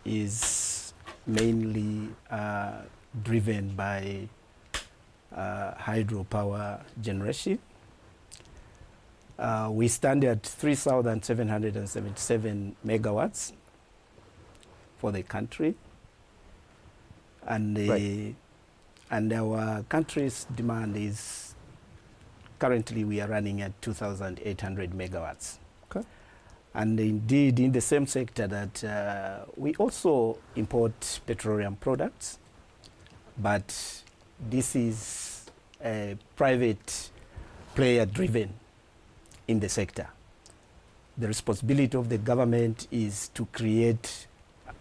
is mainly driven by hydropower generation. We stand at 3,777 megawatts for the country, and and our country's demand is currently we are running at 2,800 megawatts. Okay. And indeed, in the same sector that we also import petroleum products, but this is private player driven in the sector. The responsibility of the government is to create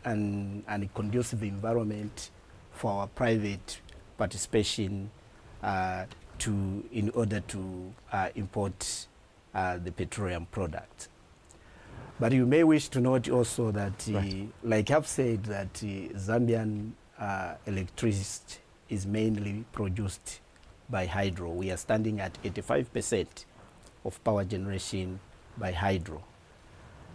a conducive environment for our private participation in order to import the petroleum product. But you may wish to note also that, like I've said, that Zambian electricity is mainly produced by hydro. We are standing at 85% of power generation by hydro.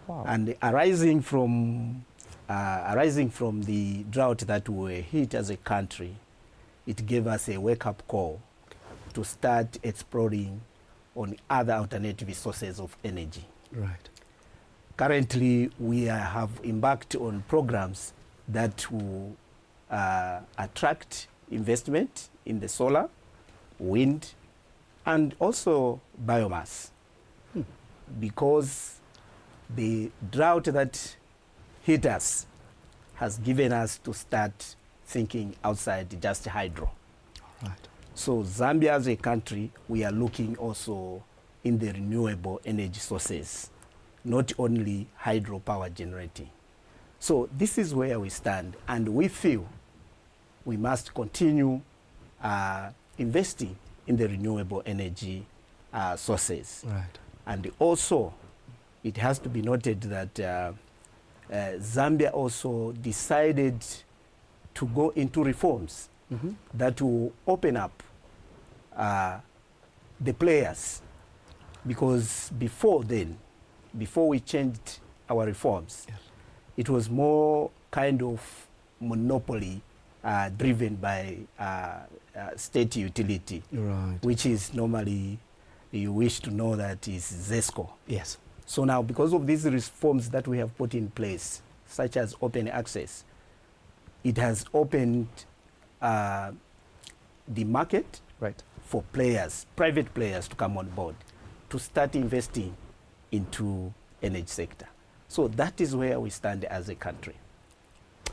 Wow. And arising from the drought that we were hit as a country, it gave us a wake-up call to start exploring on other alternative sources of energy. Right. Currently, we have embarked on programs that will attract investment in the solar, wind, and also biomass. Because the drought that hit us has given us to start thinking outside just hydro. All right. So Zambia as a country, we are looking also in the renewable energy sources, not only hydropower generating. So this is where we stand, and we feel we must continue investing in the renewable energy sources. Right. And also, it has to be noted that Zambia also decided to go into reforms that will open up the players, because before we changed our reforms, it was more kind of monopoly driven by state utility, Right. which is normally, you wish to know, that is ZESCO. Yes. So now, because of these reforms that we have put in place, such as open access, it has opened the market for players, private players, to come on board, to start investing into energy sector. So that is where we stand as a country.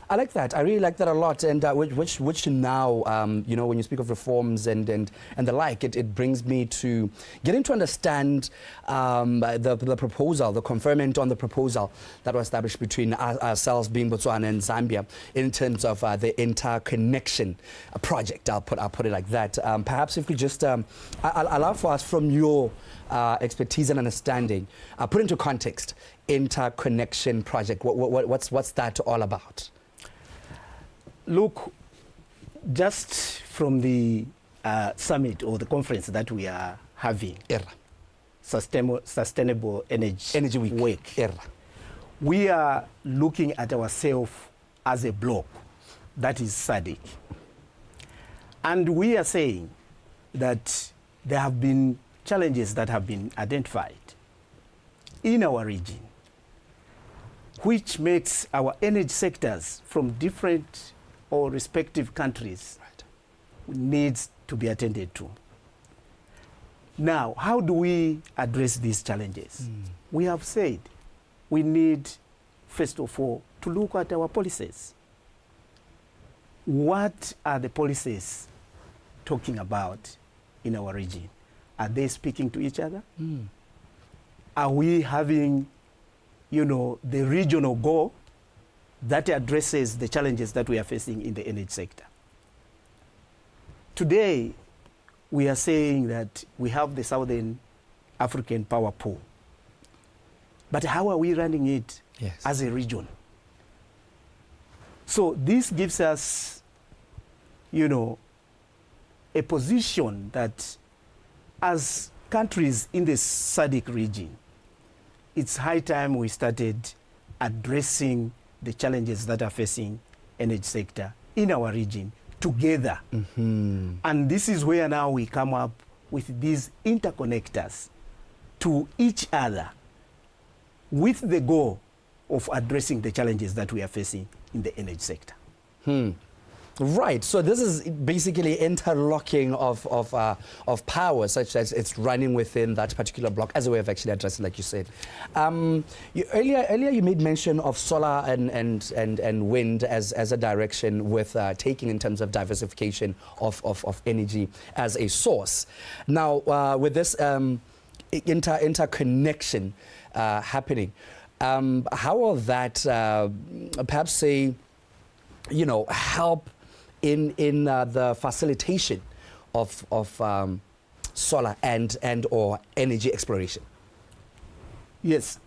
I like that. I really like that a lot, and which now, you know, when you speak of reforms and the like, it brings me to getting to understand the proposal, the conferment on the proposal that was established between ourselves, being Botswana and Zambia, in terms of the interconnection project. I'll put it like that. Perhaps if we just allow for us, from your expertise and understanding, put into context interconnection project. What's that all about? Look, just from the summit or the conference that we are having, Sustainable Energy Week, we are looking at ourselves as a bloc, that is SADC. And we are saying that there have been challenges that have been identified in our region, which makes our energy sectors from different or respective countries needs to be attended to. Now, how do we address these challenges? We have said we need, first of all, to look at our policies. What are the policies talking about in our region? Are they speaking to each other? Are we having, you know, the regional goal that addresses the challenges that we are facing in the energy sector? Today, we are saying that we have the Southern African power pool. But how are we running it as a region? So this gives us, you know, a position that as countries in the SADC region, it's high time we started addressing the challenges that are facing energy sector in our region together. And this is where now we come up with these interconnectors to each other with the goal of addressing the challenges that we are facing in the energy sector. Right. So this is basically interlocking of power, such as it's running within that particular block, as a way of actually addressing, like you said. Earlier you made mention of solar and wind as a direction with taking in terms of diversification of energy as a source. Now, with this interconnection happening, how will that perhaps say, help in the facilitation of solar and or energy exploration? Yes.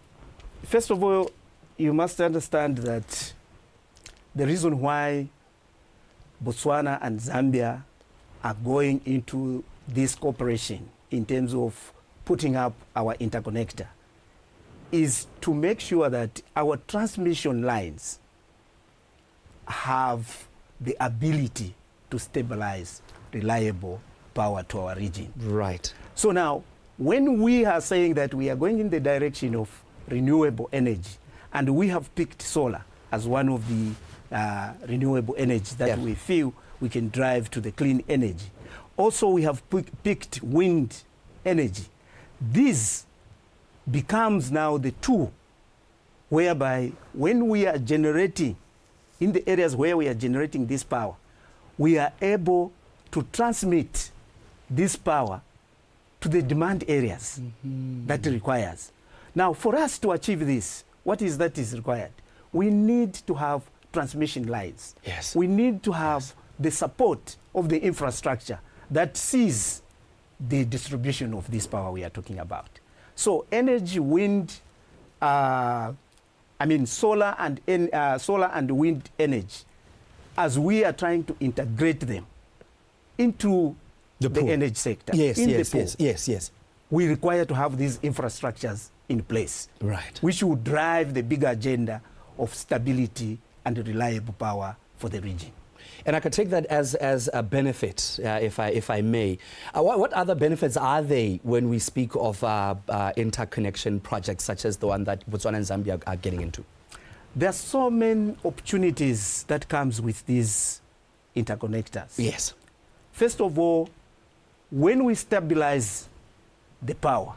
First of all, you must understand that the reason why Botswana and Zambia are going into this cooperation in terms of putting up our interconnector is to make sure that our transmission lines have the ability to stabilize reliable power to our region. Right. So now, when we are saying that we are going in the direction of renewable energy, and we have picked solar as one of the renewable energy that we feel we can drive to the clean energy. Also, we have picked wind energy. This becomes now the tool whereby when we are generating in the areas where we are generating this power, we are able to transmit this power to the demand areas that it requires. Now, for us to achieve this, what is that is required? We need to have transmission lines. Yes. We need to have the support of the infrastructure that sees the distribution of this power we are talking about. So energy, wind, solar and wind energy, as we are trying to integrate them into the energy sector. Yes. We require to have these infrastructures in place. Right. Which will drive the bigger agenda of stability and reliable power for the region. And I could take that as a benefit, if I may. What other benefits are they when we speak of interconnection projects such as the one that Botswana and Zambia are getting into? There are so many opportunities that comes with these interconnectors. Yes. First of all, when we stabilize the power,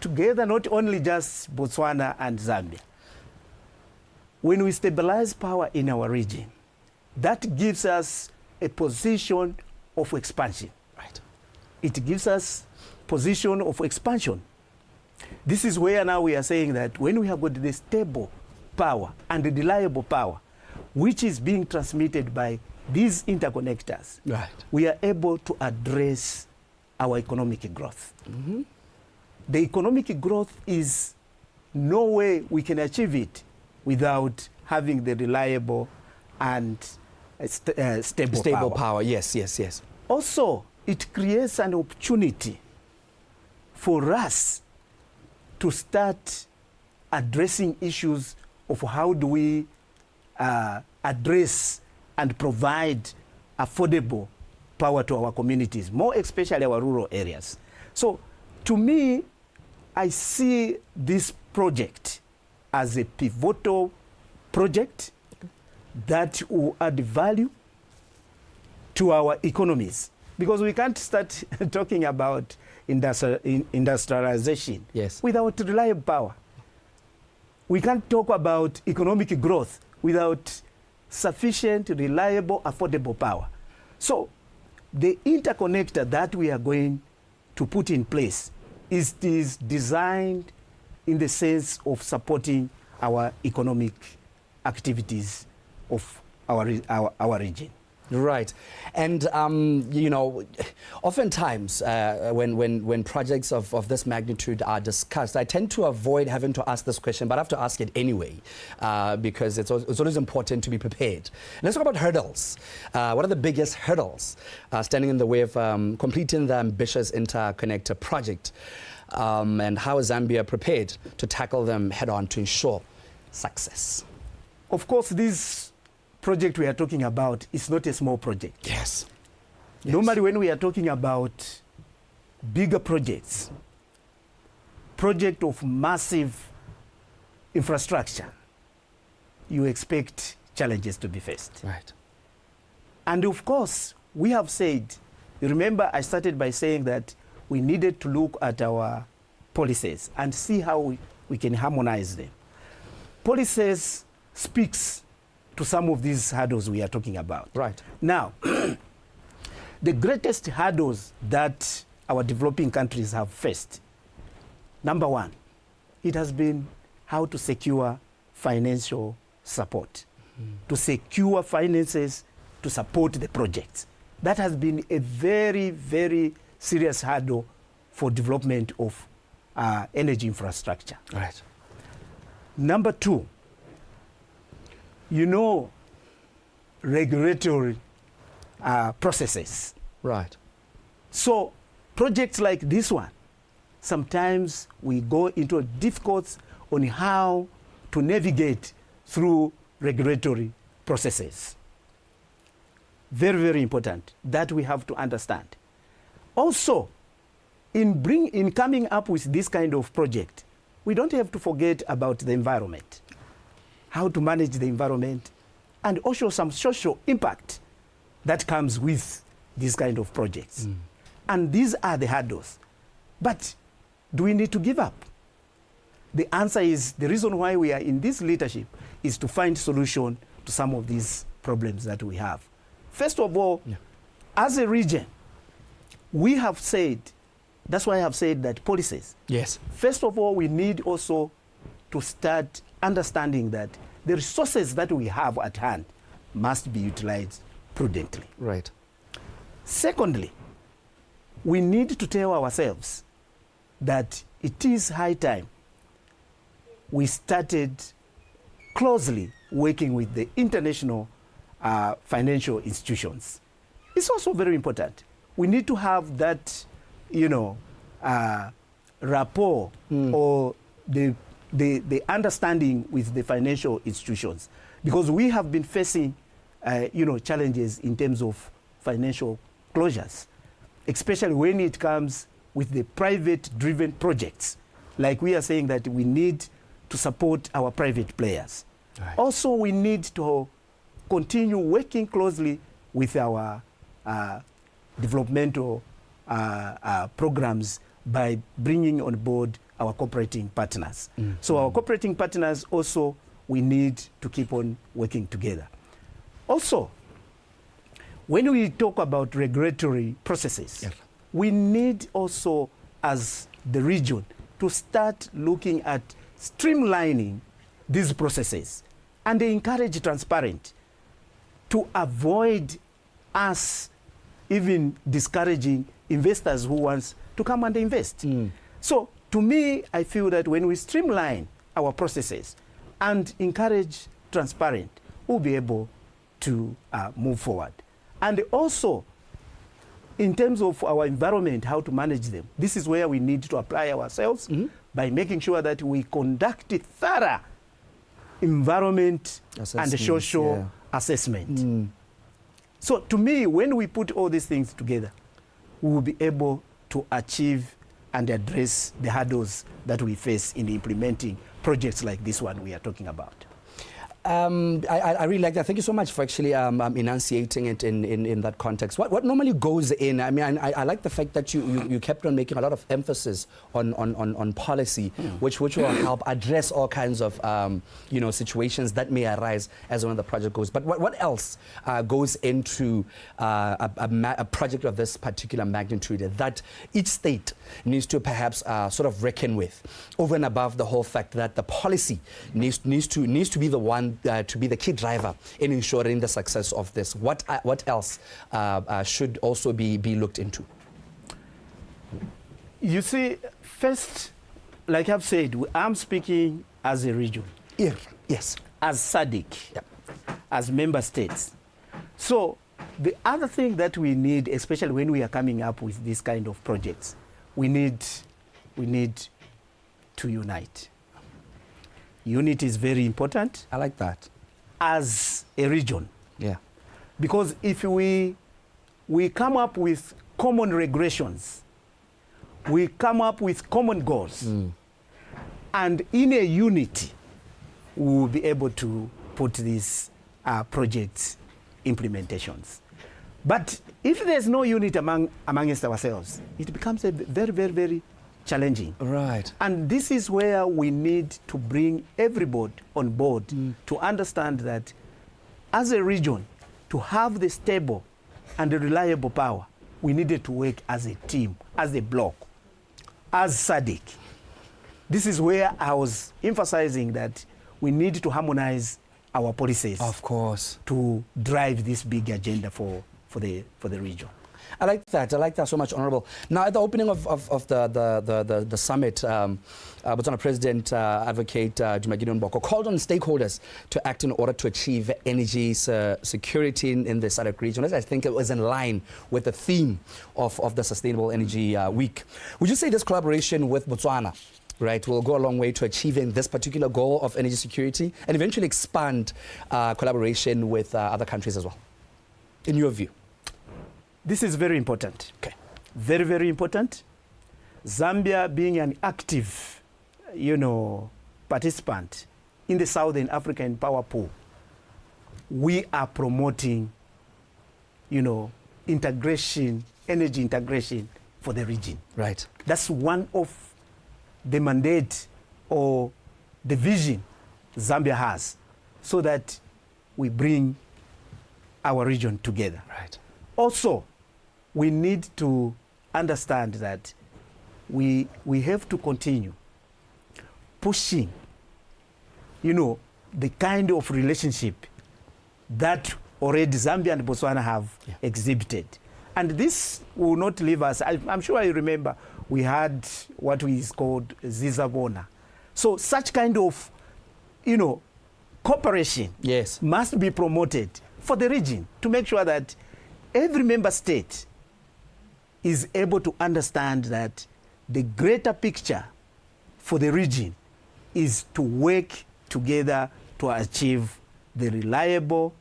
together, not only just Botswana and Zambia, when we stabilize power in our region, that gives us a position of expansion. Right. It gives us position of expansion. This is where now we are saying that when we have got the stable power and the reliable power, which is being transmitted by these interconnectors, right, we are able to address our economic growth. The economic growth is no way we can achieve it without having the reliable and stable power. Yes. Also, it creates an opportunity for us to start addressing issues of how do we address and provide affordable power to our communities, more especially our rural areas. So, to me, I see this project as a pivotal project that will add value to our economies, because we can't start talking about industrialization without reliable power. We can't talk about economic growth without sufficient, reliable, affordable power. So the interconnector that we are going to put in place is designed in the sense of supporting our economic activities of our region. Right. And, oftentimes when projects of this magnitude are discussed, I tend to avoid having to ask this question, but I have to ask it anyway, because it's always important to be prepared. Let's talk about hurdles. What are the biggest hurdles standing in the way of completing the ambitious Interconnector project? And how is Zambia prepared to tackle them head on to ensure success? of course, this project we are talking about is not a small project. Yes. Normally, when we are talking about bigger projects, project of massive infrastructure, you expect challenges to be faced. Right. And of course, we have said, remember I started by saying that we needed to look at our policies and see how we can harmonize them. Policies speaks to some of these hurdles we are talking about. Right. Now, the greatest hurdles that our developing countries have faced, number one, it has been how to secure financial support, to secure finances to support the projects. That has been a very, very serious hurdle for development of energy infrastructure. Right. Number two, regulatory processes. Right. So projects like this one, sometimes we go into a difficult on how to navigate through regulatory processes. Very, very important that we have to understand. Also, in coming up with this kind of project, we don't have to forget about the environment, how to manage the environment, and also some social impact that comes with these kind of projects. And these are the hurdles. But do we need to give up? The answer is, the reason why we are in this leadership is to find solution to some of these problems that we have. First of all, as a region, we have said, that's why I have said that policies. Yes. First of all, we need also to start understanding that the resources that we have at hand must be utilized prudently. Right. Secondly, we need to tell ourselves that it is high time we started closely working with the international financial institutions. It's also very important. We need to have that, rapport or the understanding with the financial institutions, because we have been facing, challenges in terms of financial closures, especially when it comes with the private-driven projects. Like we are saying that we need to support our private players. Right. Also, we need to continue working closely with our developmental programs by bringing on board our cooperating partners. So our cooperating partners also, we need to keep on working together. Also, when we talk about regulatory processes, we need also, as the region, to start looking at streamlining these processes and encourage transparent to avoid us even discouraging investors who want to come and invest. So to me, I feel that when we streamline our processes and encourage transparent, we'll be able to move forward. And also, in terms of our environment, how to manage them, this is where we need to apply ourselves by making sure that we conduct a thorough environment and social assessment. So to me, when we put all these things together, we will be able to achieve and address the hurdles that we face in implementing projects like this one we are talking about. I really like that. Thank you so much for actually enunciating it in that context. What normally goes in? I mean, I like the fact that you kept on making a lot of emphasis on policy, which will help address all kinds of situations that may arise as one of the project goes. But what else goes into a project of this particular magnitude that each state needs to perhaps sort of reckon with, over and above the whole fact that the policy needs to be the one to be the key driver in ensuring the success of this? What else should also be looked into? You see, first, like I've said, I'm speaking as a region. Yes. As SADC, as member states. So the other thing that we need, especially when we are coming up with these kind of projects, we need to unite. Unity is very important. I like that. as a region. Yeah. Because if we come up with common regulations, we come up with common goals, and in a unity, we will be able to put these projects implementations. But if there's no unity amongst ourselves, it becomes a very, very, very challenging. Right. And this is where we need to bring everybody on board to understand that as a region, to have the stable and the reliable power, we needed to work as a team, as a bloc, as SADC. This is where I was emphasizing that we need to harmonize our policies. Of course. To drive this big agenda for the region. I like that. I like that so much, Honorable. Now, at the opening of the summit, Botswana President Advocate Kenewendo called on stakeholders to act in order to achieve energy security in the SADC region. I think it was in line with the theme of the Sustainable Energy Week. Would you say this collaboration with Botswana, right, will go a long way to achieving this particular goal of energy security and eventually expand collaboration with other countries as well, in your view? This is very important. Okay. Very, very important. Zambia being an active, participant in the Southern African Power Pool, we are promoting, integration, energy integration for the region. Right. That's one of the mandate or the vision Zambia has, so that we bring our region together. Right. Also, we need to understand that we have to continue pushing, the kind of relationship that already Zambia and Botswana have exhibited. And this will not leave us. I'm sure you remember we had what is called Zizabona. So such kind of, cooperation must be promoted for the region to make sure that every member state is able to understand that the greater picture for the region is to work together to achieve the reliable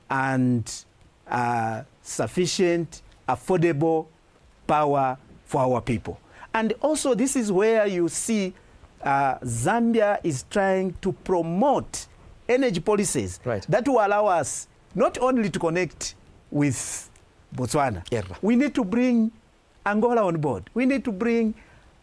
and sufficient, affordable power for our people. And also, this is where you see Zambia is trying to promote energy policies that will allow us not only to connect with Botswana. We need to bring Angola on board. We need to bring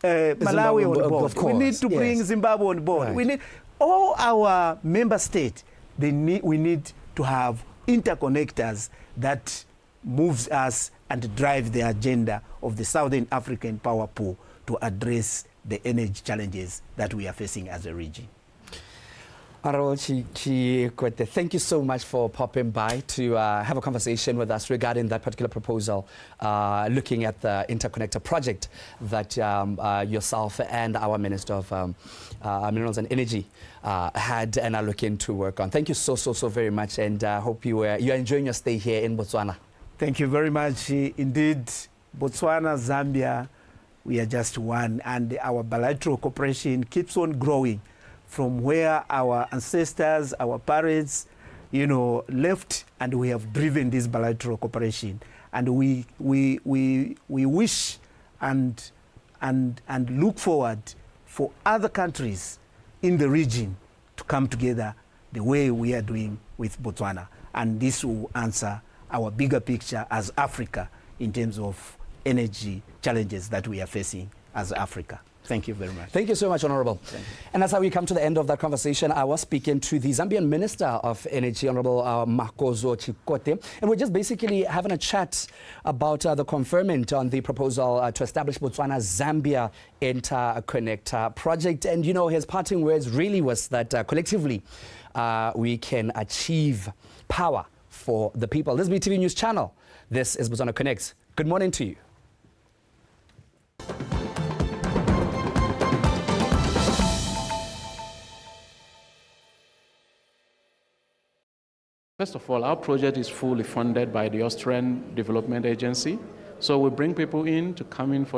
Malawi on board. We need to bring Zimbabwe on board. We need all our member states. We need to have interconnectors that moves us and drive the agenda of the Southern African Power Pool to address the energy challenges that we are facing as a region. Honorable Chikote, thank you so much for popping by to have a conversation with us regarding that particular proposal, looking at the Interconnector project that yourself and our Minister of Minerals and Energy had and are looking to work on. Thank you so very much, and I hope you're enjoying your stay here in Botswana. Thank you very much. Indeed, Botswana, Zambia, we are just one, and our bilateral cooperation keeps on growing from where our ancestors, our parents, left, and we have driven this bilateral cooperation. And we wish and look forward for other countries in the region to come together the way we are doing with Botswana. And this will answer our bigger picture as Africa in terms of energy challenges that we are facing as Africa. Thank you very much. Thank you so much, Honorable. And that's how we come to the end of that conversation. I was speaking to the Zambian Minister of Energy, Honorable Makozo Chikote, and we're just basically having a chat about the conferment on the proposal to establish Botswana-Zambia Interconnector project. And, his parting words really was that collectively we can achieve power for the people. This is BTV News Channel. This is Botswana Connects. Good morning to you. First of all, our project is fully funded by the Austrian Development Agency. So we bring people in to come in for